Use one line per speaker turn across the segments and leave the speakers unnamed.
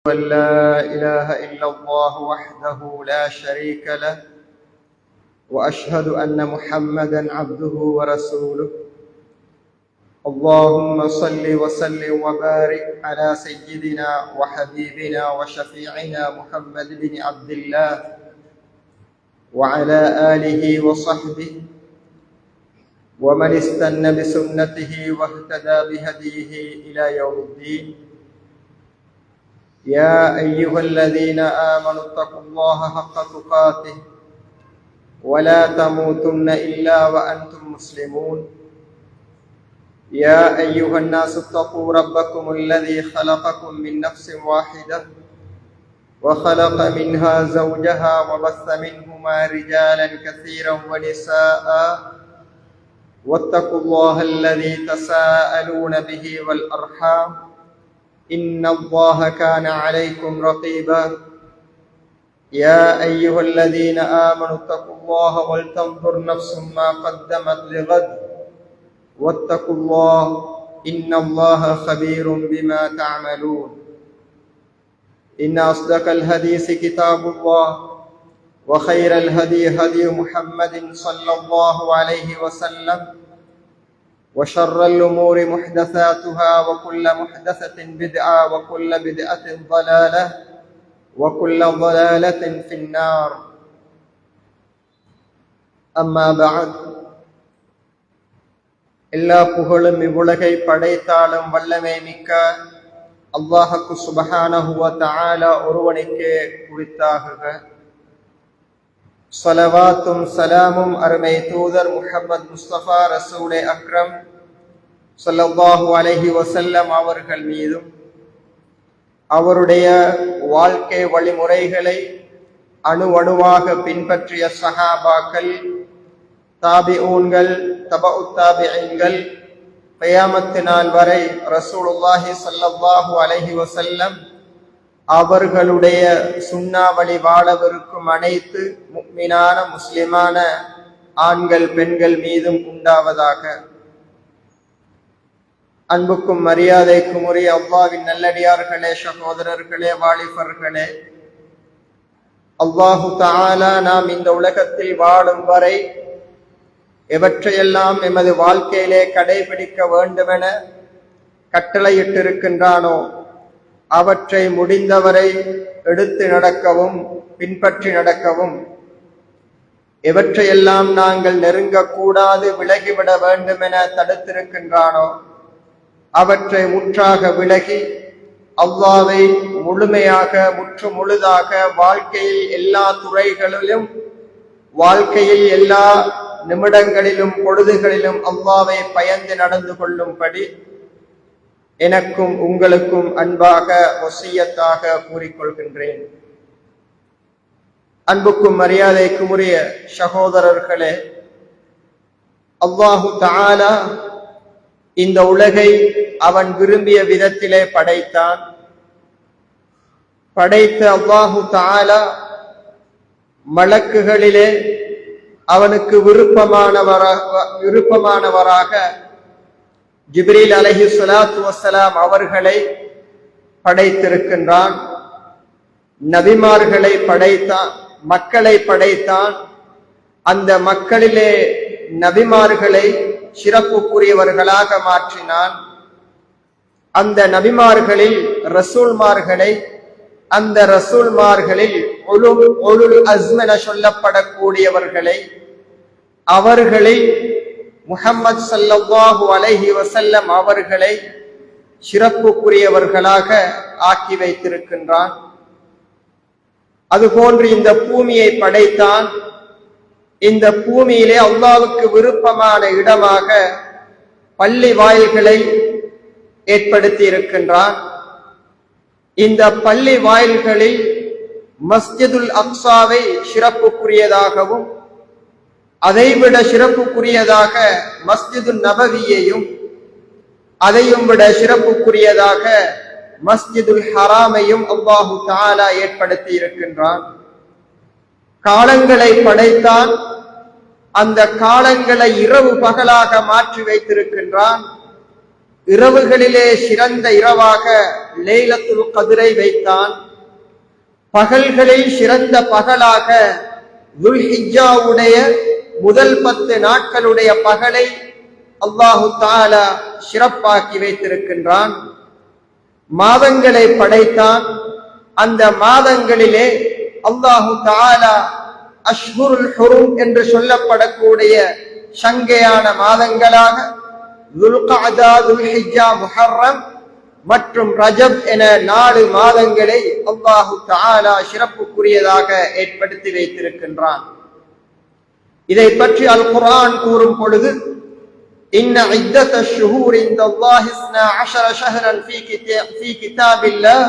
أن لا إله إلا الله وحده لا شريك له وأشهد أن محمدا عبده ورسوله. اللهم صل وسلم وبارك على سيدنا وحبيبنا وشفيعنا محمد بن عبد الله وعلى آله وصحبه ومن استنى بسنته واهتدى بهديه إلى يوم الدين. يا أيها الذين آمنوا اتقوا الله حق تقاته ولا تموتن إلا وأنتم مسلمون. يا أيها الناس اتقوا ربكم الذي خلقكم من نفس واحدة وخلق منها زوجها وبث منهما رجالا كثيرا ونساء واتقوا الله الذي تساءلون به والأرحام إن الله كان عليكم رقيبا. يا أيها الذين آمنوا اتقوا الله ولتنظر نفس ما قدمت لغد واتقوا الله إن الله خبير بما تعملون. إن أصدق الحديث كتاب الله وخير الهدي هدي محمد صلى الله عليه وسلم وشر الأمور محدثاتها وكل محدثة بدعة وكل بدعة ضلالة وكل ضلالة في النار. أما بعد. எல்லா புகழும் இவ்வுலகை படைத்தாலும் வல்லமை மிக்க அல்லாஹ்வுக்கு சுப்ஹானஹு வ தஆலா ஒருவனுக்கே உரித்தாகுக. ஸலவாத்தும் ஸலாமும் அருமை தூதர் முஹம்மது முஸ்தபா ரசூலே அக்ரம் ஸல்லல்லாஹு அலைஹி வஸல்லம் அவர்கள் மீதும் அவருடைய வாழ்க்கை வழிமுறைகளை அணுவணுவாக பின்பற்றிய சஹாபாக்கள், தாபிஊன்கள், தபஉத் தாபிஈன்கள், கியாமத் நாள் வரை ரசூலுல்லாஹி ஸல்லல்லாஹு அலைஹி வஸல்லம் அவர்களுடைய சுன்னாவழி வாழவிருக்கும் அனைத்து முஃமினான முஸ்லிமான ஆண்கள் பெண்கள் மீதும் உண்டாவதாக. அன்புக்கும் மரியாதைக்கும் உரிய அல்லாஹ்வின் நல்லடியார்களே, சகோதரர்களே, வாலிபர்களே, அல்லாஹு தஆலா நாம் இந்த உலகத்தில் வாழும் வரை எவற்றையெல்லாம் எமது வாழ்க்கையிலே கடைபிடிக்க வேண்டுமென கட்டளையிட்டிருக்கின்றானோ அவற்றை முடிந்தவரை எடுத்து நடக்கவும் பின்பற்றி நடக்கவும், எவற்றையெல்லாம் நாங்கள் நெருங்கக்கூடாது விலகிவிட வேண்டுமென தடுத்திருக்கின்றானோ அவற்றை முற்றாக விலகி அல்லாஹ்வை முழுமையாக முற்று முழுதாக வாழ்க்கையில் எல்லா துறைகளிலும், வாழ்க்கையில் எல்லா நிமிடங்களிலும் பொழுதுகளிலும் அல்லாஹ்வை பயந்து நடந்து கொள்ளும்படி எனக்கும் உங்களுக்கும் அன்பாக வசியத்தாக கூறிக்கொள்கின்றேன். அன்புக்கும் மரியாதைக்கும் உரிய சகோதரர்களே, அல்லாஹு தஆலா இந்த உலகை அவன் விரும்பிய விதத்திலே படைத்தான். படைத்த அல்லாஹு தஆலா மலக்குகளிலே அவனுக்கு விருப்பமானவராக ஜிப்ரீல் அலைஹிஸ்ஸலாத்து வஸ்ஸலாம் அவர்களை படைத்திருக்கின்றான். நபிமார்களை படைத்தான், மக்களை படைத்தான். அந்த மக்களிலே நபிமார்களை சிறப்புக்குரியவர்களாக மாற்றினான். அந்த நபிமார்களில் ரசூல்மார்களை, அந்த ரசூல்மார்களில் உலுல் அஸ்ம் என சொல்லப்படக்கூடியவர்களை, அவர்களில் முஹம்மது ஸல்லல்லாஹு அலைஹி வஸல்லம் அவர்களை சிறப்புக்குரியவர்களாக ஆக்கி வைத்திருக்கின்றான். அதுபோன்று இந்த பூமியை படைத்தான். இந்த பூமியிலே அல்லாஹ்வுக்கு விருப்பமான இடமாக பள்ளி வாயில்களை ஏற்படுத்தி இருக்கின்றான். இந்த பள்ளி வாயில்களில் மஸ்ஜிதுல் அக்ஸாவை சிறப்புக்குரியதாகவும், அதைவிட சிறப்புக்குரியதாக மஸ்ஜிது நபவியையும், அதையும் விட சிறப்புக்குரியதாக மஸ்ஜிதுல் ஹராமையும் அல்லாஹு தஆலா ஏற்படுத்தி இருக்கின்றான். காலங்களை படைத்தான். அந்த காலங்களை இரவு பகலாக மாற்றி வைத்திருக்கின்றான். இரவுகளிலே சிறந்த இரவாக லைலத்துல் கத்ரை வைத்தான். பகல்களில் சிறந்த பகலாக துல்ஹிஜ்ஜாவுடைய முதல் 10 நாட்களுடைய பகலை அல்லாஹு தஆலா சிறப்பாக்கி வைத்திருக்கின்றான். மாதங்களை படைத்தான். அந்த மாதங்களிலே அல்லாஹு தஆலா அஷ்ஹுருல் ஹுரும் என்று சொல்லப்படக்கூடிய சங்கையான மாதங்களாக துல்கஅதா, துல்ஹிஜ்ஜா, முஹர்ரம் மற்றும் ரஜப் என 4 மாதங்களை அல்லாஹு தஆலா சிறப்புக்குரியதாக ஏற்படுத்தி வைத்திருக்கின்றான். இதை பற்றி அல் குர்ஆன் கூறும் பொழுது, இன்ன இத்தத்தஷ் ஷுஹூரி இன்தல்லாஹி 12 ஷஹ்ரன் ஃபீ கிதாபில்லாஹ்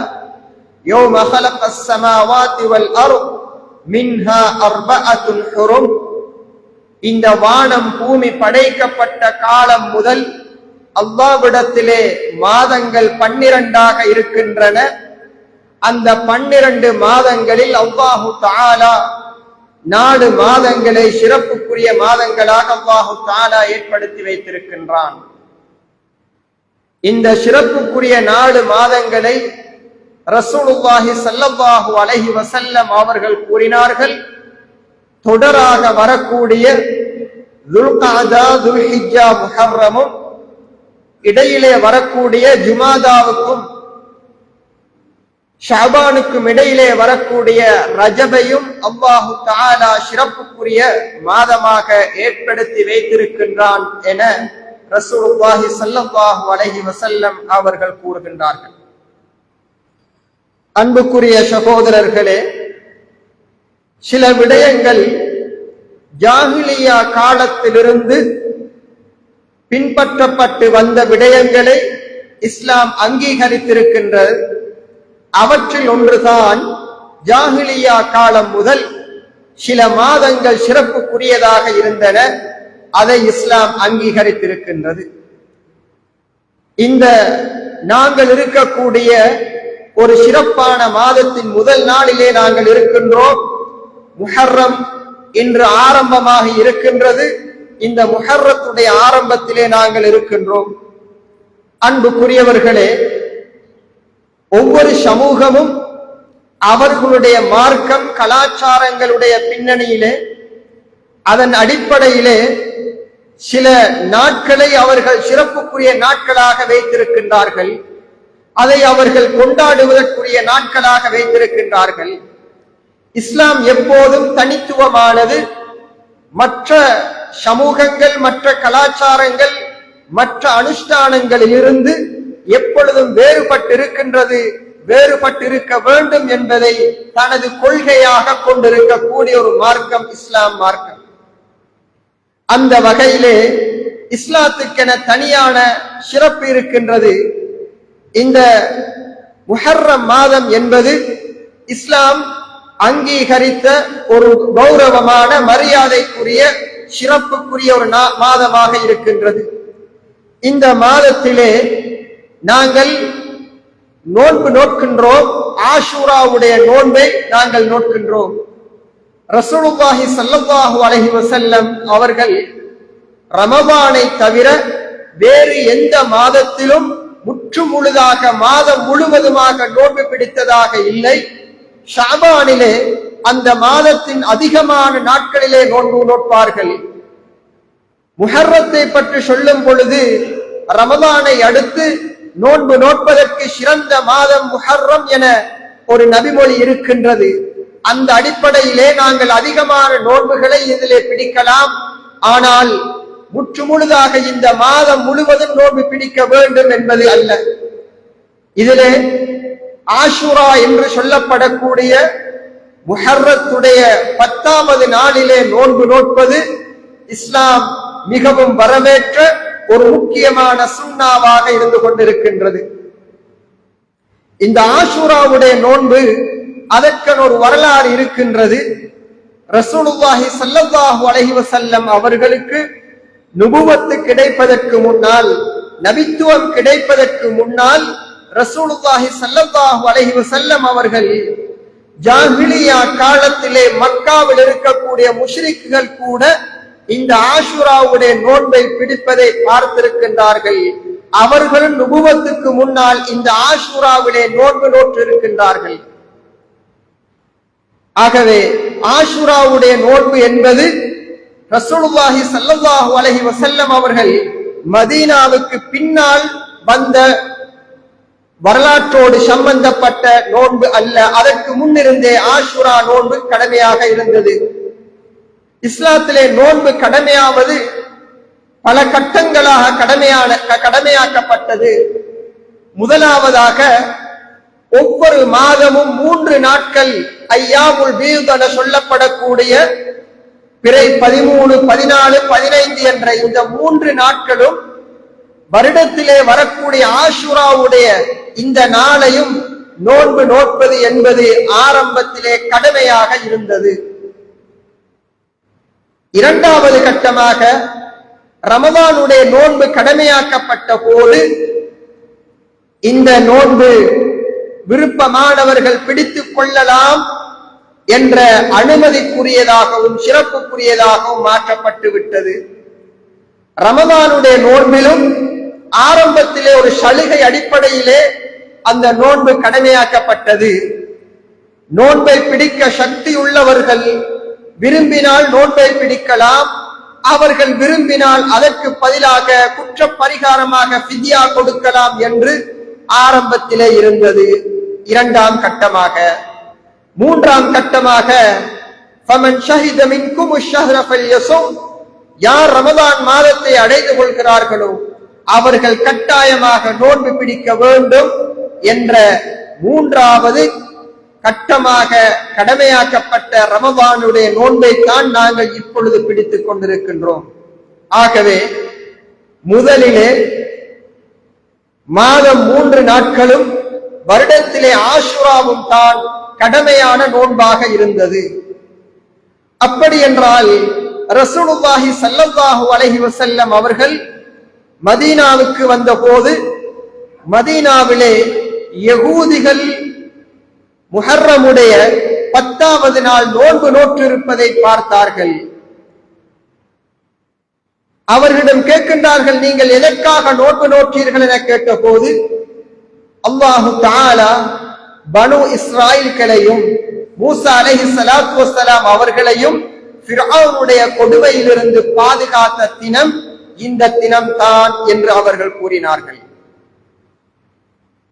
யௌம ஹலகஸ் ஸமாவாதி வல் அர்த் மின்ஹா அர்பஅத்துன் ஹுரும். இந்த வானம் பூமி படைக்கப்பட்ட காலம் முதல் அல்லாஹ்விடத்திலே மாதங்கள் 12ஆக இருக்கின்றன. அந்த 12 மாதங்களில் அல்லாஹு தஆலா 4 மாதங்களை சிறப்புக்குரிய மாதங்களாக அல்லாஹு தஆலா ஏற்படுத்தி வைத்திருக்கின்றான். இந்த சிறப்புக்குரிய 4 மாதங்களை ரசூலுல்லாஹி ஸல்லல்லாஹு அலைஹி வஸல்லம் அவர்கள் கூறினார்கள். தொடராக வரக்கூடிய துல்கஅதா, துல்ஹிஜ்ஜா, முஹர்ரமும் இடையிலே வரக்கூடிய ஜுமாதாவுக்கும் ஷஅபானுக்கும் இடையிலே வரக்கூடிய ரஜபையும் அல்லாஹு தஆலா சிறப்புக்குரிய மாதமாக ஏற்படுத்தி வைத்திருக்கின்றான் என ரசூலுல்லாஹி ஸல்லல்லாஹு அலைஹி வஸல்லம் அவர்கள் கூறுகின்றார்கள். அன்புக்குரிய சகோதரர்களே, சில விடயங்கள் ஜாஹிலியா காலத்திலிருந்து பின்பற்றப்பட்டு வந்த விடயங்களை இஸ்லாம் அங்கீகரித்திருக்கின்றது. அவற்றில் ஒன்றுதான் ஜாஹிலியா காலம் முதல் சில மாதங்கள் சிறப்புக்குரியதாக இருந்தன. அதை இஸ்லாம் அங்கீகரித்திருக்கின்றது. இந்த நாங்கள் இருக்கக்கூடிய ஒரு சிறப்பான மாதத்தின் முதல் நாளிலே நாங்கள் இருக்கின்றோம். முஹர்ரம் இன்று ஆரம்பமாக இருக்கின்றது. இந்த முஹர்ரத்துடைய ஆரம்பத்திலே நாங்கள் இருக்கின்றோம். அன்புக்குரியவர்களே, ஒவ்வொரு சமூகமும் அவர்களுடைய மார்க்கம், கலாச்சாரங்களுடைய பின்னணியிலே, அதன் அடிப்படையிலே சில நாட்களை அவர்கள் சிறப்புக்குரிய நாட்களாக வைத்திருக்கின்றார்கள். அதை அவர்கள் கொண்டாடுவதற்குரிய நாட்களாக வைத்திருக்கின்றார்கள். இஸ்லாம் எப்போதும் தனித்துவமானது. மற்ற சமூகங்கள், மற்ற கலாச்சாரங்கள், மற்ற அனுஷ்டானங்களிலிருந்து எப்பொழுதும் வேறுபட்டிருக்கின்றது, வேறுபட்டிருக்க வேண்டும் என்பதை தனது கொள்கையாக கொண்டிருக்கக்கூடிய ஒரு மார்க்கம் இஸ்லாம் மார்க்கம். அந்த வகையிலே இஸ்லாத்துக்கென தனியான சிறப்பு இருக்கின்றது. இந்த முஹர்ரம் மாதம் என்பது இஸ்லாம் அங்கீகரித்த ஒரு கௌரவமான, மரியாதைக்குரிய, சிறப்புக்குரிய ஒரு மாதமாக இருக்கின்றது. இந்த மாதத்திலே நாங்கள் நோன்பு நோட்கின்றோம். ஆஷூராவுடைய நோன்பை நாங்கள் நோட்கின்றோம். ரசூலுல்லாஹி ஸல்லல்லாஹு அலைஹி வஸல்லம் அவர்கள் ரமபானை தவிர வேறு எந்த மாதத்திலும் முற்று முழுதாக மாதம் முழுவதுமாக நோன்பு பிடித்ததாக இல்லை. ஷஅபானிலே அந்த மாதத்தின் அதிகமான நாட்களிலே நோன்பு நோட்பார்கள். முஹர்ரத்தை பற்றி சொல்லும் பொழுது ரமதானை அடுத்து நோன்பு நோட்பதற்கு சிறந்த மாதம் முஹர்ரம் என ஒரு நபிமொழி இருக்கின்றது. அந்த அடிப்படையிலே நாங்கள் அதிகமான நோன்புகளை இதிலே பிடிக்கலாம். ஆனால் முற்று முழுதாக இந்த மாதம் முழுவதும் நோன்பு பிடிக்க வேண்டும் என்பது அல்ல. இதிலே ஆஷூரா என்று சொல்லப்படக்கூடிய முஹர்ரத்துடைய 10வது நாளிலே நோன்பு நோட்பது இஸ்லாம் மிகவும் வரவேற்ற ஒரு முக்கியமான சுன்னாவாக இருந்து கொண்டிருக்கின்றது. இந்த ஆஷூராவுடைய நோன்பு அதற்கென ஒரு வரலாறு இருக்கின்றது. ரசூலுல்லாஹி ஸல்லல்லாஹு அலைஹி வஸல்லம் அவர்களுக்கு நுபுவத்து கிடைப்பதற்கு முன்னால், நபித்துவம் கிடைப்பதற்கு முன்னால் ரசூலுல்லாஹி ஸல்லல்லாஹு அலைஹி வஸல்லம் அவர்கள் ஜாஹிலியா காலத்திலே மக்காவில் இருக்கக்கூடிய முஷ்ரிக்குகள் கூட இந்த ஆஷூராவுடைய நோன்பை பிடிப்பதை பார்த்திருக்கின்றார்கள். அவர்கள் நுபுவத்துக்கு முன்னால் இந்த ஆஷூராவிலே நோன்பு நோற்று இருக்கின்றார்கள். ஆகவே ஆஷூராவுடைய நோன்பு என்பது ரசூலுல்லாஹி ஸல்லல்லாஹு அலைஹி வஸல்லம் அவர்கள் மதீனாவுக்கு பின்னால் வந்த வரலாற்றோடு சம்பந்தப்பட்ட நோன்பு அல்ல. அதற்கு முன்னிருந்தே ஆஷூரா நோன்பு கடமையாக இருந்தது. இஸ்லாத்திலே நோன்பு கடமையாவது பல கட்டங்களாக கடமையாக்கப்பட்டது. முதலாவதாக ஒவ்வொரு மாதமும் 3 நாட்கள் ஐயாமுல் பீத் என சொல்லப்படக்கூடிய பிறை 13, 14, 15 என்ற இந்த 3 நாட்களும் வருடத்திலே வரக்கூடிய ஆஷூராவுடைய இந்த நாளையும் நோன்பு நோட்பது என்பது ஆரம்பத்திலே கடமையாக இருந்தது. இரண்டாவது கட்டமாக ரமதானுடைய நோன்பு கடமையாக்கப்பட்ட போது இந்த நோன்பு விருப்பமானவர்கள் பிடித்துக் கொள்ளலாம் என்ற அனுமதிக்குரியதாகவும் சிறப்புக்குரியதாகவும் மாற்றப்பட்டு விட்டது. ரமதானுடைய நோன்பிலும் ஆரம்பத்திலே ஒரு சலுகை அடிப்படையிலே அந்த நோன்பு கடமையாக்கப்பட்டது. நோன்பை பிடிக்க சக்தி உள்ளவர்கள் விரும்பினால் நோன்பை பிடிக்கலாம், அவர்கள் விரும்பினால் அதற்கு பதிலாக குற்ற பரிகாரமாக ஃபித்யா கொடுக்கலாம் என்று ஆரம்பத்திலே இருந்தது. இரண்டாம் கட்டமாக, மூன்றாம் கட்டமாக ஃபமன் ஷஹித மின்கும் அஷ்-ஷஹ்ர ஃபல்யஸும், யார் ரமதான் மாதத்தை அடைந்து கொள்கிறார்களோ அவர்கள் கட்டாயமாக நோன்பு பிடிக்க வேண்டும் என்ற மூன்றாவது கட்டமாக கடமையாக்கப்பட்ட ரமதானுடைய நோன்பை தான் நாங்கள் இப்பொழுது பிடித்துக் கொண்டிருக்கின்றோம். ஆகவே முதலிலே மாதம் 3 நாட்களும் வருடத்திலே ஆஷூராவும் தான் கடமையான நோன்பாக இருந்தது. அப்படி என்றால் ரசூலுல்லாஹி ஸல்லல்லாஹு அலைஹி வஸல்லம் அவர்கள் மதீனாவுக்கு வந்த போது மதீனாவிலே யகூதிகள் முஹர்ரமுடைய 10வது நாள் நோன்பு நோற்றிருப்பதை பார்த்தார்கள். அவர்களிடம் கேட்கின்றார்கள், நீங்கள் எதற்காக நோன்பு நோற்றீர்கள் என கேட்ட போது அல்லாஹு தஆலா பனு இஸ்ராயீல்களையும் மூசா அலைஹிஸ்ஸலாத்து வஸ்ஸலாம் அவர்களையும் ஃபிர்அவுனுடைய கொடுமையிலிருந்து பாதுகாத்த தினம் இந்த தினம் தான் என்று அவர்கள் கூறினார்கள்.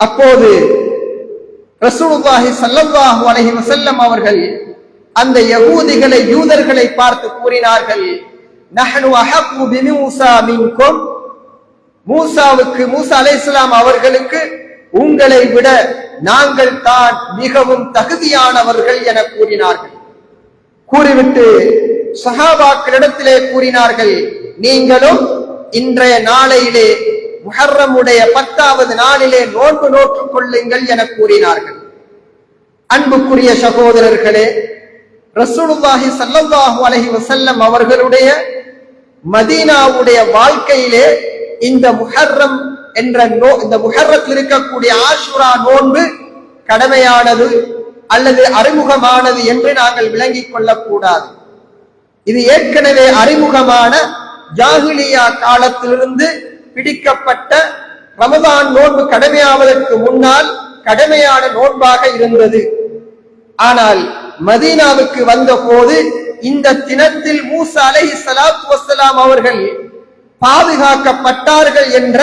அப்போது ரசூலுல்லாஹி ஸல்லல்லாஹு அலைஹி வஸல்லம் அவர்கள் அந்த யகூதிகளை யூதர்களை பார்த்து கூறினார்கள், நஹ்னு அஹக்கு பிமூஸா மின்கும், மூசா அலைஹிஸ்ஸலாம் அவர்களுக்கு உங்களை விட நாங்கள் தான் மிகவும் தகுதியானவர்கள் என கூறினார்கள். கூறிவிட்டு சஹாபாக்களிடத்திலே கூறினார்கள், நீங்களும் இன்றைய நாளையிலே முஹர்ரமுடைய 10வது நாளிலே நோன்பு நோற்றுக் கொள்ளுங்கள் என கூறினார்கள். அன்புக்குரிய சகோதரர்களே, ரசூலுல்லாஹி ஸல்லல்லாஹு அலைஹி வஸல்லம் அவர்களுடைய மதீனாவுடைய வாழ்க்கையிலே இந்த முஹர்ரம் என்ற இந்த முஹர்ரத்தில் இருக்கக்கூடிய ஆஷூரா நோன்பு கடமையானது அல்லது அறிமுகமானது என்று நாங்கள் விளங்கிக் கொள்ளக்கூடாது. இது ஏற்கனவே அறிமுகமான ஜாஹிலியா காலத்திலிருந்து பிடிக்கப்பட்ட ரமதான் நோன்பு கடமையாவதற்கு முன்னால் கடமையான நோன்பாக இருந்தது. ஆனால் மதீனாவுக்கு வந்த போது இந்த தினத்தில் மூசா அலைஹிஸ்ஸலாத்து வஸ்ஸலாம் அவர்கள் பாதுகாக்கப்பட்டார்கள் என்ற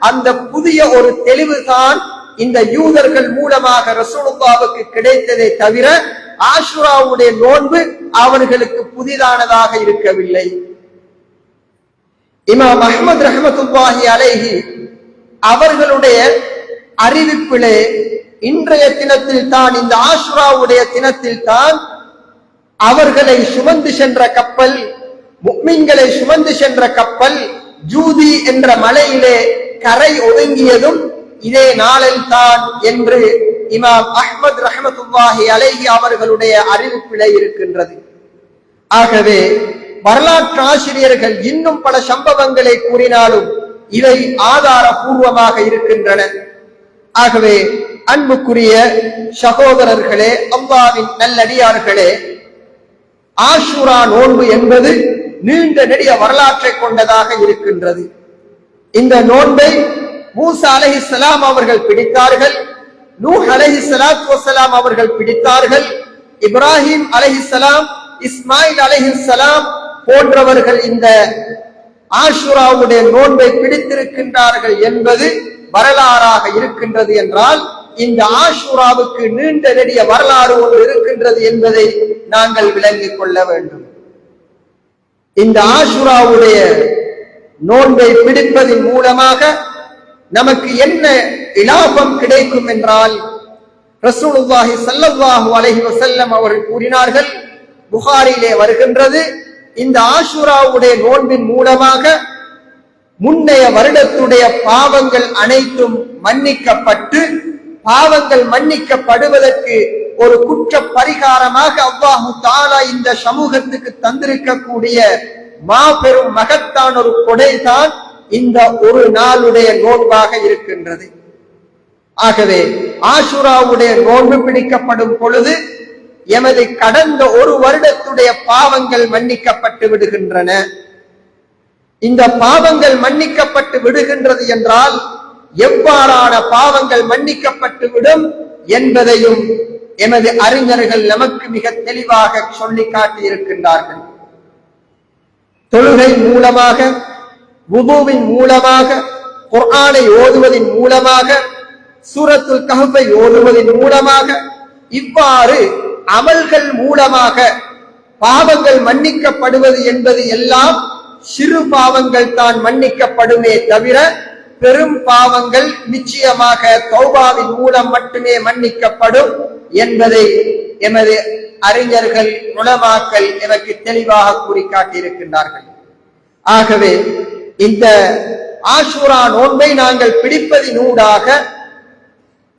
அந்த புதிய ஒரு தெளிவுதான் இந்த யூதர்கள் மூலமாக ரசூலுல்லாஹ்வுக்கு கிடைத்ததை தவிர ஆஷூராவுடைய நோன்பு அவர்களுக்கு புதிதானதாக இருக்கவில்லை. இமாம் அஹ்மத் ரஹ்மத்துல்லாஹி அலைஹி அவர்களுடைய அறிவிப்பிலே இன்றைய தினத்தில் தான், இந்த ஆஷூராவுடைய தினத்தில் தான் அவர்களை சுமந்து சென்ற கப்பல், முஃமின்களை சுமந்து சென்ற கப்பல் ஜூதி என்ற மலையிலே கரை ஒதுங்கியதும் இதே நாளில் தான் என்று இமாம் அஹ்மத் ரஹ்மத்துல்லாஹி அலைஹி அவர்களுடைய அறிவிப்பிலே இருக்கின்றது. ஆகவே வரலாற்று ஆசிரியர்கள் இன்னும் பல சம்பவங்களை கூறினாலும் இவை ஆதாரபூர்வமாக இருக்கின்றன. ஆகவே அன்புக்குரிய சகோதரர்களே, அல்லாஹ்வின் நல்லடியார்களே, ஆஷூரா நோன்பு என்பது நீண்ட நெடிய வரலாற்றை கொண்டதாக இருக்கின்றது. இந்த நோன்பை மூசா அலைஹிஸ்ஸலாம் அவர்கள் பிடித்தார்கள், நூஹ் அலைஹிஸ்ஸலாத்து வஸ்ஸலாம் அவர்கள் பிடித்தார்கள், இப்ராஹிம் அலைஹிஸ்ஸலாம், இஸ்மாயில் அலைஹிஸ்ஸலாம் போன்றவர்கள் இந்த ஆஷுராவுடைய நோன்பை பிடித்திருக்கின்றார்கள் என்பது வரலாறாக இருக்கின்றது என்றால், இந்த ஆஷுராவுக்கு நீண்ட நெடிய வரலாறு ஒன்று இருக்கின்றது என்பதை நாங்கள் விளங்கிக் கொள்ள வேண்டும். இந்த ஆஷுராவுடைய நோன்பை பிடிப்பதன் மூலமாக நமக்கு என்ன இலாபம் கிடைக்கும் என்றால், ரசூலுல்லாஹி ஸல்லல்லாஹு அலைஹி வஸல்லம் அவர்கள் கூறினார்கள், புகாரிலே வருகின்றது, இந்த ஆஷுராவுடைய நோன்பின் மூலமாக முன்னைய வருடத்துடைய பாவங்கள் அனைத்தும் மன்னிக்கப்பட்டு, பாவங்கள் மன்னிக்கப்படுவதற்கு ஒரு குற்ற பரிகாரமாக அல்லாஹு தஆலா இந்த சமூகத்துக்கு தந்திருக்கக்கூடிய மாபெரும் மகத்தான ஒரு கொடைதான் இந்த ஒரு நாளுடைய நோன்பாக இருக்கின்றது. ஆகவே ஆஷுராவுடைய நோன்பு பிடிக்கப்படும் பொழுது எமது கடந்த ஒரு வருடத்துடைய பாவங்கள் மன்னிக்கப்பட்டு விடுகின்றன. இந்த பாவங்கள் மன்னிக்கப்பட்டு விடுகின்றது என்றால் எவ்வாறான பாவங்கள் மன்னிக்கப்பட்டு விடும் என்பதையும் எமது அறிஞர்கள் நமக்கு மிக தெளிவாக சொல்லி காட்டி இருக்கின்றார்கள். தொழுகை மூலமாக, வுதுவின் மூலமாக, குர்ஆனை ஓதுவதின் மூலமாக, சூரத்துல் கஹ்ஃபை ஓதுவதின் மூலமாக, இவ்வாறு அமல்கள் மூலமாக பாவங்கள் மன்னிக்கப்படுவது என்பது எல்லாம் சிறு பாவங்கள் தான் மன்னிக்கப்படுமே தவிர பெரும் பாவங்கள் நிச்சயமாக தௌபாவின் மூலம் மட்டுமே மன்னிக்கப்படும் என்பதை எமது அறிஞர்கள், உலமாக்கள் எனக்கு தெளிவாக கூறி காட்டியிருக்கின்றார்கள். ஆகவே இந்த ஆஷுரா நோன்பை நாங்கள் பிடிப்பதினூடாக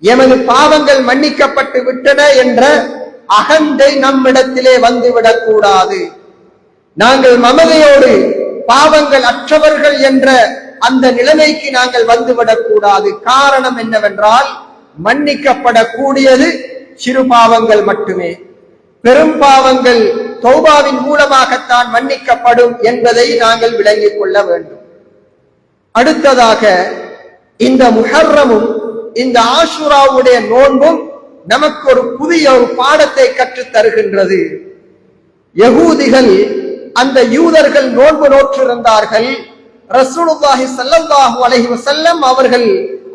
எமது பாவங்கள் மன்னிக்கப்பட்டு விட்டன என்ற அகந்தை நம்மிடத்திலே வந்துவிடக் கூடாது. நாங்கள் மமதையோடு பாவங்கள் அற்றவர்கள் என்ற அந்த நிலைமைக்கு நாங்கள் வந்துவிடக் கூடாது. காரணம் என்னவென்றால், மன்னிக்கப்படக்கூடியது சிறு பாவங்கள் மட்டுமே. பெரும் பாவங்கள் தௌபாவின் மூலமாகத்தான் மன்னிக்கப்படும் என்பதை நாங்கள் விளங்கிக் கொள்ள வேண்டும். அடுத்ததாக இந்த முஹர்ரமும் இந்த ஆஷுராவுடைய நோன்பும் நமக்கு ஒரு புதிய ஒரு பாடத்தை கற்றுத் தருகின்றது. யகூதிகள், அந்த யூதர்கள் நோன்பு நோற்றிருந்தார்கள். ரசூலுல்லாஹி ஸல்லல்லாஹு அலைஹி வஸல்லம் அவர்கள்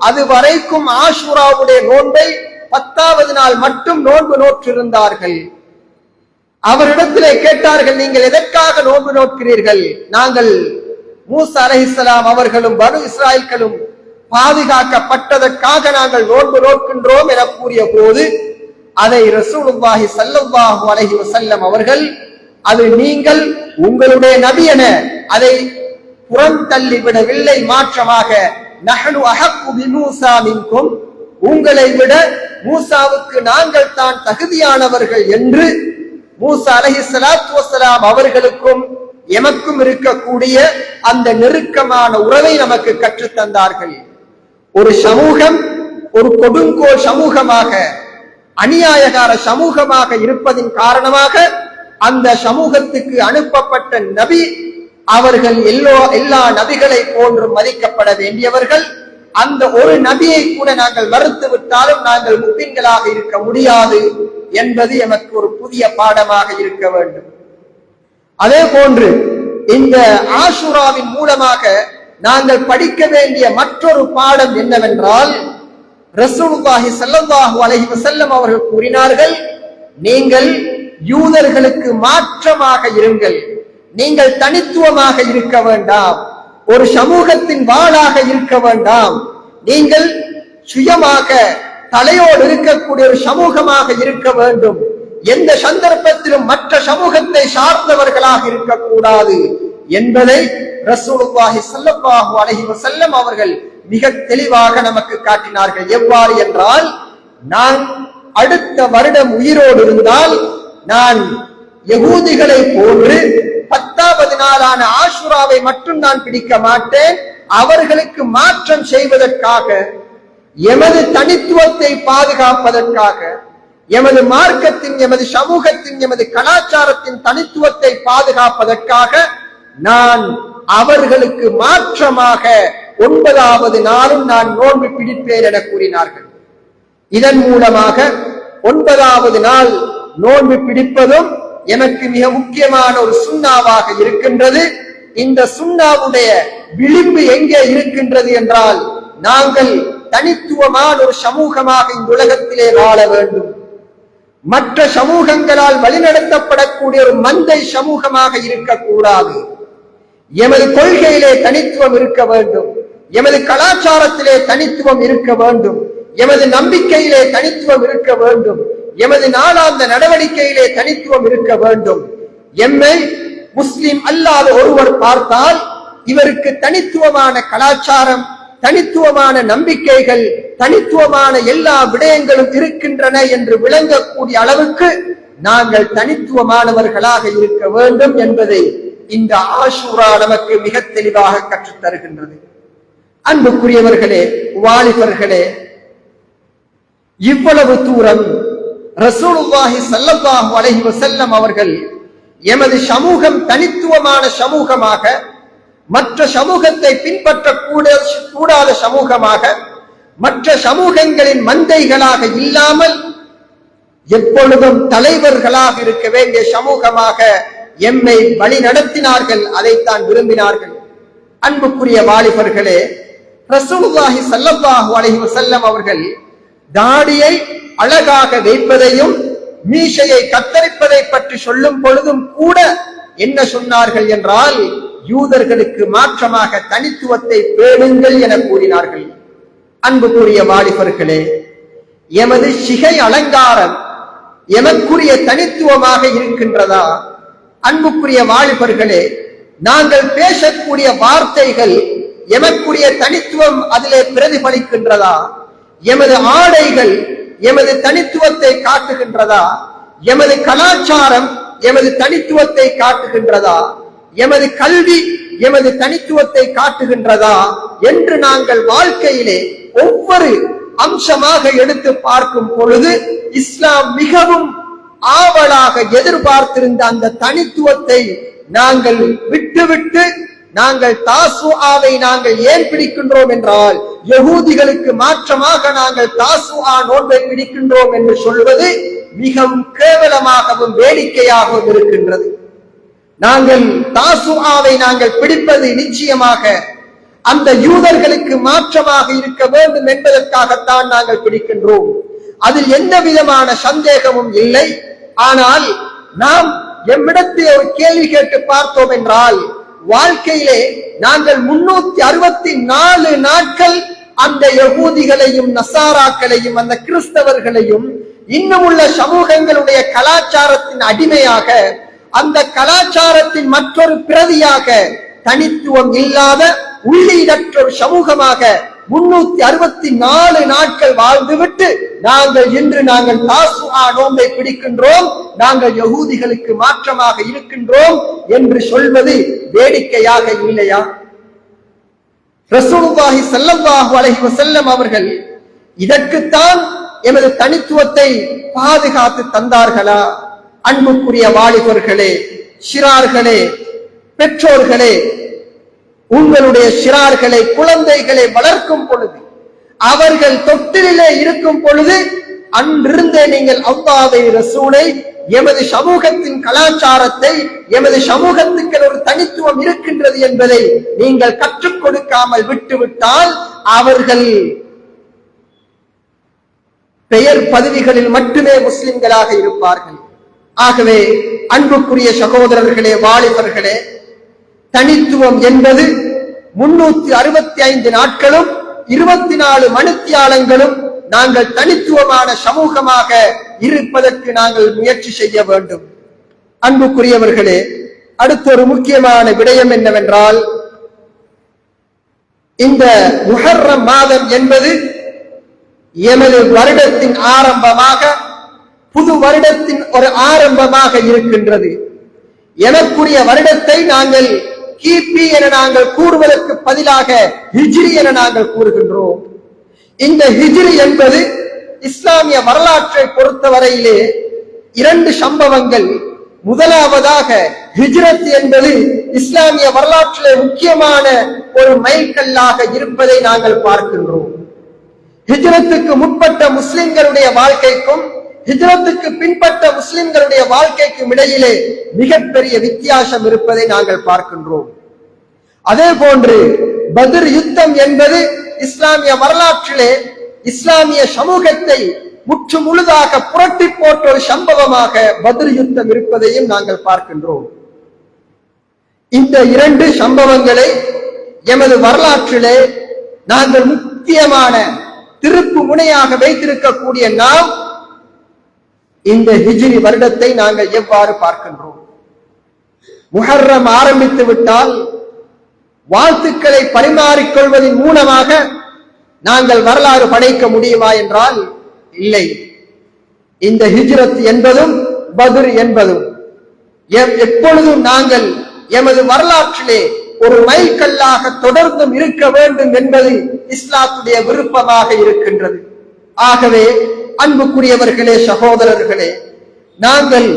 அதுவரைக்கும் ஆஷுராவுடைய நோன்பை 10வது நாள் மட்டும் நோன்பு நோற்றிருந்தார்கள். அவரிடத்திலே கேட்டார்கள், நீங்கள் எதற்காக நோன்பு நோக்கிறீர்கள்? நாங்கள் மூசா அலைஹிஸ்ஸலாம் அவர்களும் பனு இஸ்ராயல்களும் பாதுகாக்கப்பட்டதற்காக நாங்கள் நோன்பு நோக்கின்றோம் என கூறிய போது, அதை ரசூலுல்லாஹி ஸல்லல்லாஹு அலைஹி வஸல்லம் அவர்கள், அது நீங்கள் உங்களுடைய நபி என அதை புறம் தள்ளிவிடவில்லை. மாற்றமாக, நஹ்னு அஹக்கு பிமூசா மின்கும், உங்களை விட மூசாவுக்கு நாங்கள் தான் தகுதியானவர்கள் என்று மூசா அலைஹிஸ்ஸலாத்து வஸ்ஸலாம் அவர்களுக்கும் எமக்கும் இருக்கக்கூடிய அந்த நெருக்கமான உறவை நமக்கு கற்றுத் தந்தார்கள். ஒரு சமூகம் ஒரு கொடுங்கோல் சமூகமாக, அநியாயகார சமூகமாக இருப்பதின் காரணமாக அந்த சமூகத்துக்கு அனுப்பப்பட்ட நபி அவர்கள் எல்லா நபிகளை போன்று மதிக்கப்பட வேண்டியவர்கள். அந்த ஒரு நபியை கூட நாங்கள் மறுத்து விட்டாலும் நாங்கள் முஸ்லிம்களாக இருக்க முடியாது என்பது எமக்கு ஒரு புதிய பாடமாக இருக்க வேண்டும். அதே போன்று இந்த ஆஷுராவின் மூலமாக நாங்கள் படிக்க வேண்டிய மற்றொரு பாடம் என்னவென்றால், ரசூலுல்லாஹி ஸல்லல்லாஹு அலைஹி வஸல்லம் அவர்கள் கூறினார்கள், நீங்கள் யூதர்களுக்கு மாற்றமாக இருங்கள். நீங்கள் தனித்துவமாக இருக்க வேண்டாம், ஒரு சமூகத்தின் வாளாக இருக்க வேண்டாம். நீங்கள் சுயமாக தலையோடு இருக்கக்கூடிய ஒரு சமூகமாக இருக்க வேண்டும். எந்த சந்தர்ப்பத்திலும் மற்ற சமூகத்தை சார்ந்தவர்களாக இருக்கக்கூடாது என்பதை ரசூலுல்லாஹி ஸல்லல்லாஹு அலைஹி வஸல்லம் அவர்கள் மிக தெளிவாக நமக்கு காட்டினார்கள். எவ்வாறு என்றால், நான் அடுத்த வருடம் உயிரோடு இருந்தால் நான் யகூதிகளை போன்று 10வது நாளான ஆஷுராவை மட்டும் நான் பிடிக்க மாட்டேன். அவர்களுக்கு மாற்றம் செய்வதற்காக, எமது தனித்துவத்தை பாதுகாப்பதற்காக, எமது மார்க்கத்தின், எமது சமூகத்தின், எமது கலாச்சாரத்தின் தனித்துவத்தை பாதுகாப்பதற்காக நான் அவர்களுக்கு மாற்றமாக 9வது நாளும் நான் நோன்பு பிடிப்பேன் என கூறினார்கள். இதன் மூலமாக 9வது நாள் நோன்பு பிடிப்பதும் எனக்கு மிக முக்கியமான ஒரு சுன்னாவாக இருக்கின்றது. இந்த சுன்னாவுடைய விளிம்பு எங்கே இருக்கின்றது என்றால், நாங்கள் தனித்துவமான ஒரு சமூகமாக இந்த உலகத்திலே வாழ வேண்டும். மற்ற சமூகங்களால் வழிநடத்தப்படக்கூடிய ஒரு மந்தை சமூகமாக இருக்கக்கூடாது. எமது கொள்கையிலே தனித்துவம் இருக்க வேண்டும், எமது கலாச்சாரத்திலே தனித்துவம் இருக்க வேண்டும், எமது நம்பிக்கையிலே தனித்துவம் இருக்க வேண்டும், எமது நாளாந்த நடவடிக்கையிலே தனித்துவம் இருக்க வேண்டும். எம்மை முஸ்லிம் அல்லாத ஒருவர் பார்த்தால் இவருக்கு தனித்துவமான கலாச்சாரம், தனித்துவமான நம்பிக்கைகள், தனித்துவமான எல்லா விடயங்களும் இருக்கின்றன என்று விளங்கக்கூடிய அளவுக்கு நாங்கள் தனித்துவமானவர்களாக இருக்க வேண்டும் என்பதை இந்த ஆஷூரா நமக்கு மிக தெளிவாக கற்றுத் தருகின்றது. அன்புக்குரியவர்களே, வாலிபர்களே, இவ்வளவு தூரம் ரசூலுல்லாஹி ஸல்லல்லாஹு அலைஹி வஸல்லம் அவர்கள் எமது சமூகம் தனித்துவமான சமூகமாக, மற்ற சமூகத்தை பின்பற்றக்கூடாத சமூகமாக, மற்ற சமூகங்களின் மந்தைகளாக இல்லாமல் எப்பொழுதும் தலைவர்களாக இருக்க வேண்டிய சமூகமாக எம்மை வழி நடத்தினார்கள். அதைத்தான் விரும்பினார்கள். அன்புக்குரிய வாலிபர்களே, ரசூலுல்லாஹி ஸல்லல்லாஹு அலைஹி வஸல்லம் அவர்கள் தாடியை அழகாக வைப்பதையும் மீசையை கத்தரிப்பதை பற்றி சொல்லும் பொழுதும் கூட என்ன சொன்னார்கள் என்றால், யூதர்களுக்கு மாற்றமாக தனித்துவத்தை பேணுங்கள் என கூறினார்கள். அன்புக்குரிய வாலிபர்களே, எமது சிகை அலங்காரம் எமக்குரிய தனித்துவமாக இருக்கின்றதா? அன்புக்குரிய வாலிபர்களே, நாங்கள் பேசக்கூடிய வார்த்தைகள் எமக்குரிய தனித்துவம் அதிலே பிரதிபலிக்கின்றதா? எமது ஆடைகள் எமது தனித்துவத்தை காட்டுகின்றதா? எமது கலாச்சாரம் எமது தனித்துவத்தை காட்டுகின்றதா? எமது கல்வி எமது தனித்துவத்தை காட்டுகின்றதா என்று நாங்கள் வாழ்க்கையிலே ஒவ்வொரு அம்சமாக எடுத்து பார்க்கும் பொழுது இஸ்லாம் மிகவும் ஆவலாக எதிர்பார்த்திருந்த அந்த தனித்துவத்தை நாங்கள் விட்டுவிட்டு நாங்கள் தாசுஆவை நாங்கள் ஏன் பிடிக்கின்றோம் என்றால், யகூதிகளுக்கு மாற்றமாக நாங்கள் தாசுஆ நோன்பை பிடிக்கின்றோம் என்று சொல்வது மிகவும் கேவலமாகவும் வேடிக்கையாகவும் இருக்கின்றது. நாங்கள் தாசுஆவை நாங்கள் பிடிப்பது நிச்சயமாக அந்த யூதர்களுக்கு மாற்றமாக இருக்க வேண்டும் என்பதற்காகத்தான் நாங்கள் பிடிக்கின்றோம். அதில் எந்த விதமான சந்தேகமும் இல்லை. ஆனால் நாம் எம்மிடத்தில் ஒரு கேள்வி கேட்டு பார்த்தோம் என்றால், வாழ்க்கையிலே நாங்கள் 364 நாட்கள் அந்த யகூதிகளையும் நசாராக்களையும் அந்த கிறிஸ்தவர்களையும் இன்னும் உள்ள சமூகங்களுடைய கலாச்சாரத்தின் அடிமையாக, அந்த கலாச்சாரத்தின் மற்றொரு பிரதியாக, தனித்துவம் இல்லாத உள்ளீடற்ற ஒரு சமூகமாக 364 நாட்கள் வாழ்ந்துவிட்டு இன்று நாங்கள் தாசுஆ நோன்பை பிடிக்கின்றோம், நாங்கள் யகூதிகளுக்கு மாற்றமாக இருக்கின்றோம் என்று சொல்வது வேடிக்கையாக இல்லையா? ரசூலுல்லாஹி ஸல்லல்லாஹு அலைஹி வஸல்லம் அவர்கள் இதற்குத்தான் எமது தனித்துவத்தை பாதுகாத்து தந்தார்களா? அன்புக்குரிய வாலிபர்களே, சிறார்களே, பெற்றோர்களே, உங்களுடைய சிறார்களை, குழந்தைகளை வளர்க்கும் பொழுது, அவர்கள் தொட்டிலே இருக்கும் பொழுது அன்றிருந்தே நீங்கள் அல்லாஹ்வை, ரசூலை, எமது சமூகத்தின் கலாச்சாரத்தை, எமது சமூகத்துக்கு ஒரு தனித்துவம் இருக்கின்றது என்பதை நீங்கள் கற்றுக் கொடுக்காமல் விட்டுவிட்டால் அவர்கள் பெயர் பதவிகளில் மட்டுமே முஸ்லிம்களாக இருப்பார்கள். ஆகவே அன்புக்குரிய சகோதரர்களே, வாலிபர்களே, தனித்துவம் என்பது 365 நாட்களும் 24 மணித்தியாலங்களும் நாங்கள் தனித்துவமான சமூகமாக இருப்பதற்கு நாங்கள் முயற்சி செய்ய வேண்டும். அன்புக்குரியவர்களே, அடுத்த ஒரு முக்கியமான விடயம் என்னவென்றால், இந்த முஹர்ரம் மாதம் என்பது எமது வருடத்தின் ஆரம்பமாக, புது வருடத்தின் ஒரு ஆரம்பமாக இருக்கின்றது. எனக்குரிய வருடத்தை நாங்கள் கிபி என நாங்கள் கூறுவதற்கு பதிலாக ஹிஜ்ரி என நாங்கள் கூறுகின்றோம். இந்த ஹிஜ்ரி என்பது இஸ்லாமிய வரலாற்றை பொறுத்தவரையிலே 2 சம்பவங்கள் முதலாவதாக ஹிஜ்ரத் என்பது இஸ்லாமிய வரலாற்றிலே முக்கியமான ஒரு மைல்கல்லாக இருப்பதை நாங்கள் பார்க்கின்றோம். ஹிஜ்ரத்துக்கு முற்பட்ட முஸ்லிம்களுடைய வாழ்க்கைக்கும் ஹிஜ்ரத்துக்கு பின்பற்ற முஸ்லிம்களுடைய வாழ்க்கைக்கும் இடையிலே மிகப்பெரிய வித்தியாசம் இருப்பதை நாங்கள் பார்க்கின்றோம். அதே போன்று பத்ர் யுத்தம் என்பது இஸ்லாமிய வரலாற்றிலே இஸ்லாமிய சமூகத்தை முற்று முழுதாக புரட்டி போட்ட ஒரு சம்பவமாக பத்ர் யுத்தம் இருப்பதையும் நாங்கள் பார்க்கின்றோம். இந்த இரண்டு சம்பவங்களை எமது வரலாற்றிலே நாங்கள் முக்கியமான திருப்பு முனையாக வைத்திருக்கக்கூடிய நாம் இந்த ஹிஜ்ரி வருடத்தை நாங்கள் எவ்வாறு பார்க்கின்றோம்? முஹர்ரம் ஆரம்பித்து விட்டால் வாழ்த்துக்களை பரிமாறிக்கொள்வதன் மூலமாக நாங்கள் வரலாறு படைக்க முடியுமா என்றால் இல்லை. இந்த ஹிஜ்ரத் என்பதும் பத்ர் என்பதும் எப்பொழுதும் நாங்கள் எமது வரலாற்றிலே ஒரு மைல்கல்லாக தொடர்ந்தும் இருக்க வேண்டும் என்பது இஸ்லாத்துடைய விருப்பமாக இருக்கின்றது. ஆகவே அன்புக்குரியவர்களே, சகோதரர்களே, நாங்கள்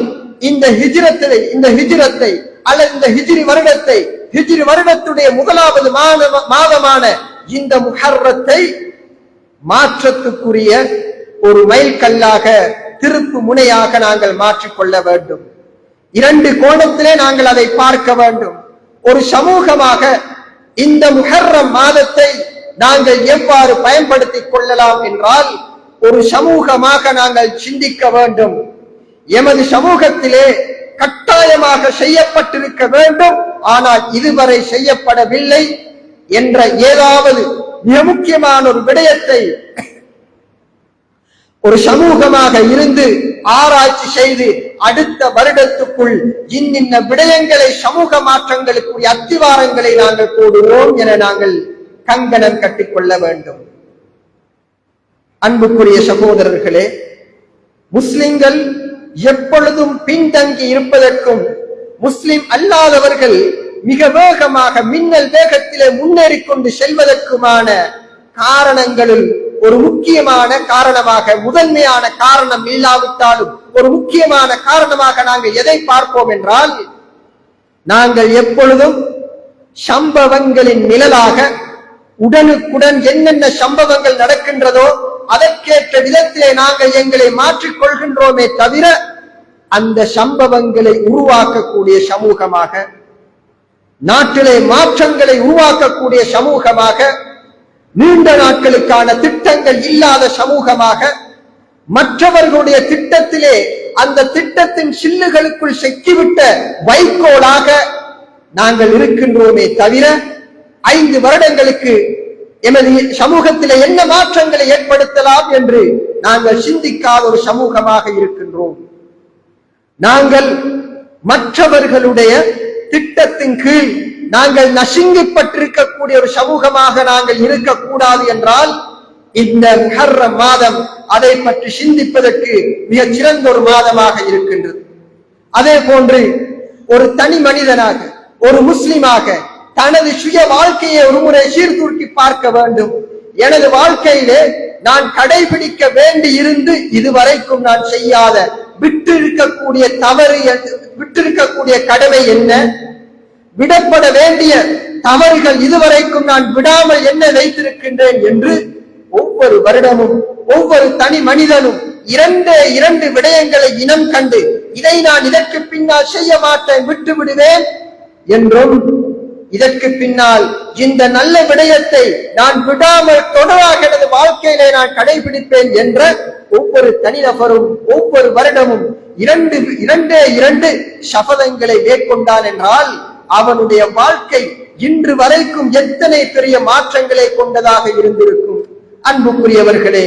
இந்த ஹிஜ்ரத்தை அல்லது இந்த ஹிஜ்ரி வருடத்தை, ஹிஜ்ரி வருடத்துடைய முதலாவது மாதமான இந்த முஹர்ரத்தை மாற்றத்துக்குரிய ஒரு மைல்கல்லாக திருப்பு முனையாக நாங்கள் மாற்றிக்கொள்ள வேண்டும். இரண்டு கோணத்திலே நாங்கள் அதை பார்க்க வேண்டும். ஒரு சமூகமாக இந்த முஹர்ரம் மாதத்தை நாங்கள் எவ்வாறு பயன்படுத்திக் கொள்ளலாம் என்றால், ஒரு சமூகமாக நாங்கள் சிந்திக்க வேண்டும். எமது சமூகத்திலே கட்டாயமாக செய்யப்பட்டிருக்க வேண்டும், ஆனால் இதுவரை செய்யப்படவில்லை என்ற ஏதாவது மிக முக்கியமான ஒரு விடயத்தை ஒரு சமூகமாக இருந்து ஆராய்ச்சி செய்து அடுத்த வருடத்துக்குள் இன்னின்ன விடயங்களை, சமூக மாற்றங்களுக்குரிய அத்திவாரங்களை நாங்கள் போடுவோம் என நாங்கள் கங்கணம் கட்டிக்கொள்ள வேண்டும். அன்புக்குரிய சகோதரர்களே, முஸ்லிம்கள் எப்பொழுதும் பின்தங்கி இருப்பதற்கும் முஸ்லிம் அல்லாதவர்கள் மிக வேகமாக மின்னல் வேகத்திலே முன்னேறி கொண்டு செல்வதற்குமான காரணங்களில் ஒரு முக்கியமான காரணமாக, முதன்மையான காரணம் இல்லாவிட்டாலும் ஒரு முக்கியமான காரணமாக நாங்கள் எதை பார்ப்போம் என்றால், நாங்கள் எப்பொழுதும் சம்பவங்களின் நிழலாக உடனுக்குடன் என்னென்ன சம்பவங்கள் நடக்கின்றதோ அதற்கேற்ற விதத்திலே நாங்கள் எங்களை மாற்றிக் கொள்கின்றோமே தவிர, அந்த சம்பவங்களை உருவாக்கக்கூடிய சமூகமாக, நாட்டிலே மாற்றங்களை உருவாக்கக்கூடிய சமூகமாக, நீண்ட நாட்களுக்கான திட்டங்கள் இல்லாத சமூகமாக, மற்றவர்களுடைய திட்டத்திலே அந்த திட்டத்தின் சில்லுகளுக்குள் செக்கிவிட்ட வைக்கோலாக நாங்கள் இருக்கின்றோமே தவிர, 5 வருடங்களுக்கு எமது சமூகத்திலே என்ன மாற்றங்களை ஏற்படுத்தலாம் என்று நாங்கள் சிந்திக்காத ஒரு சமூகமாக இருக்கின்றோம். நாங்கள் மற்றவர்களுடைய திட்டத்தின் கீழ் நாங்கள் நசுங்கப்பட்டிருக்கக்கூடிய ஒரு சமூகமாக நாங்கள் இருக்கக்கூடாது என்றால், இந்த முஹர்ரம் மாதம் அதை பற்றி சிந்திப்பதற்கு மிக சிறந்த ஒரு மாதமாக இருக்கின்றது. அதே போன்று ஒரு தனி மனிதனாக, ஒரு முஸ்லிமாக தனது சுய வாழ்க்கையை ஒருமுறை சீர்தூக்கி பார்க்க வேண்டும். எனது வாழ்க்கையிலே நான் கடைபிடிக்க வேண்டி இருந்து இதுவரைக்கும் நான் செய்யாத, விட்டிருக்கக்கூடிய தவறு, விட்டிருக்கக்கூடிய கடமை என்ன, விடப்பட வேண்டிய தவறுகள் இதுவரைக்கும் நான் விடாமல் என்ன வைத்திருக்கின்றேன் என்று ஒவ்வொரு வருடமும் ஒவ்வொரு தனி மனிதனும் இரண்டு விடயங்களை இனம் கண்டு, இதை நான் இதற்கு பின்னால் செய்ய மாட்டேன், விட்டு விடுவேன் என்றும், இதற்கு பின்னால் இந்த நல்ல விடயத்தை நான் விடாமல் தொடராக எனது வாழ்க்கையிலே நான் கடைபிடிப்பேன் என்ற ஒவ்வொரு தனிநபரும் ஒவ்வொரு வருடமும் இரண்டு சபதங்களை மேற்கொண்டான் என்றால், அவனுடைய வாழ்க்கை இன்று வரைக்கும் எத்தனை பெரிய மாற்றங்களை கொண்டதாக இருந்திருக்கும். அன்புக்குரியவர்களே,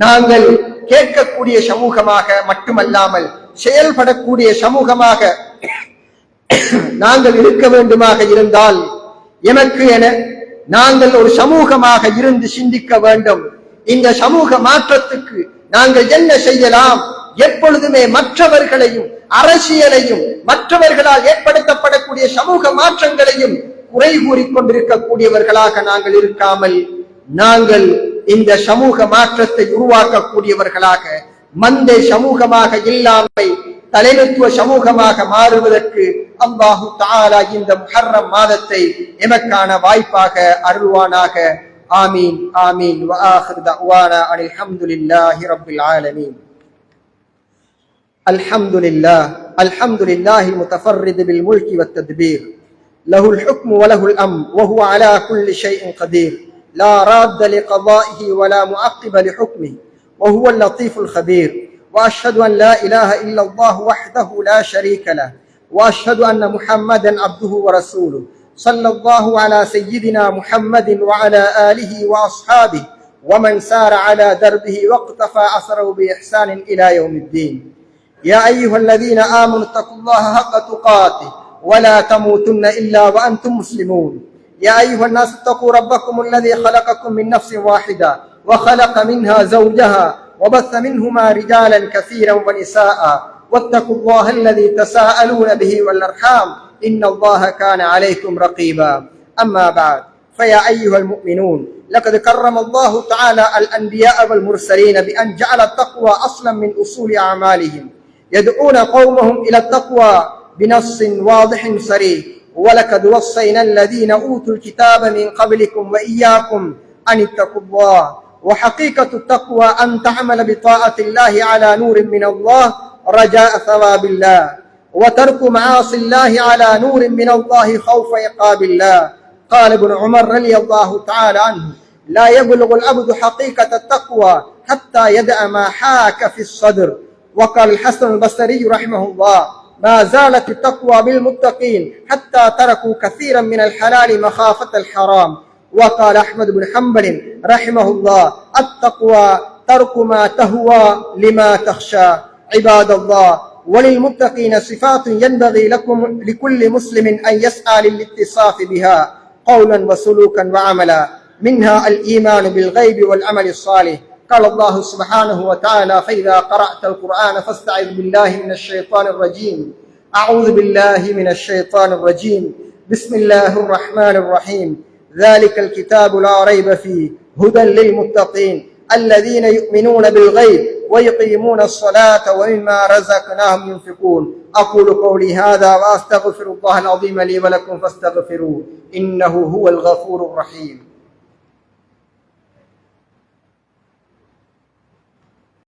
நாங்கள் கேட்கக்கூடிய சமூகமாக மட்டுமல்லாமல் செயல்படக்கூடிய சமூகமாக நாங்கள் இருக்க வேண்டுமாக இருந்தால், எனக்கு என நாங்கள் ஒரு சமூகமாக இருந்து சிந்திக்க வேண்டும். இந்த சமூக மாற்றத்துக்கு நாங்கள் என்ன செய்யலாம்? எப்பொழுதுமே மற்றவர்களையும் அரசியலையும் மற்றவர்களால் ஏற்படுத்தப்படக்கூடிய சமூக மாற்றங்களையும் குறை கூறிக்கொண்டிருக்கக்கூடியவர்களாக நாங்கள் இருக்காமல், நாங்கள் இந்த சமூக மாற்றத்தை உருவாக்கக்கூடியவர்களாக, மந்தை சமூகமாக இல்லாமல் தலைமைத்துவ சமூகமாக மாறுவதற்கு அல்லாஹு தஆலா இந்த முஹர்ரம் மாதத்தை எமக்கான வாய்ப்பாக அருள்வானாக. ஆமீன் ஆமீன். வ ஆகிரு தஅவானா அனில் ஹம்துலில்லாஹி ரப்பில் ஆலமீன். அல்ஹம்துலில்லாஹி முத்தஃபர்ரித் பில் முல்கி வத் தத்பீர் லஹுல் ஹுக்மு வ லஹுல் அம்ர் வ ஹுவ அலா குல்லி ஷைஇன் கதீர் லா ராத்த லிகதாஇஹி வ லா முஅக்கிப லிஹுக்மிஹி வ ஹுவல் லத்தீஃபுல் கபீர். وأشهد أن لا إله إلا الله وحده لا شريك له وأشهد أن محمدا عبده ورسوله صلى الله على سيدنا محمد وعلى آله وأصحابه ومن سار على دربه واقتفى أثره بإحسان إلى يوم الدين. يا أيها الذين آمنوا اتقوا الله حق تقاته ولا تموتن إلا وأنتم مسلمون. يا أيها الناس اتقوا ربكم الذي خلقكم من نفس واحدة وخلق منها زوجها وبث منهما رجالا كثيرا ونساء واتقوا الله الذي تساءلون به والأرحام إن الله كان عليكم رقيبا. أما بعد فيا أيها المؤمنون لقد كرم الله تعالى الأنبياء والمرسلين بأن جعل التقوى أصلا من أصول أعمالهم يدعون قومهم إلى التقوى بنص واضح صريح. ولقد وصينا الذين أوتوا الكتاب من قبلكم وإياكم أن اتقوا الله. وحقيقة التقوى أن تعمل بطاعة الله على نور من الله رجاء ثواب الله وترك معاصي الله على نور من الله خوف عقاب الله. قال ابن عمر رضي الله تعالى عنه لا يبلغ العبد حقيقة التقوى حتى يدع ما حاك في الصدر. وقال الحسن البصري رحمه الله ما زالت التقوى بالمتقين حتى تركوا كثيرا من الحلال مخافة الحرام. وقال أحمد بن حنبل رحمه الله التقوى ترك ما تهوى لما تخشى. عباد الله، وللمتقين صفات ينبغي لكل مسلم أن يسعى للاتصاف بها قولا وسلوكا وعملا، منها الإيمان بالغيب والعمل الصالح. قال الله سبحانه وتعالى فإذا قرأت القرآن فاستعذ بالله من الشيطان الرجيم. أعوذ بالله من الشيطان الرجيم. بسم الله الرحمن الرحيم. ذلك الكتاب لا ريب فيه هدى للمتقين الذين يؤمنون بالغيب ويقيمون الصلاة ومما رزقناهم ينفقون. أقول قولي هذا وأستغفر الله العظيم لي ولكم فاستغفروه إنه هو الغفور الرحيم.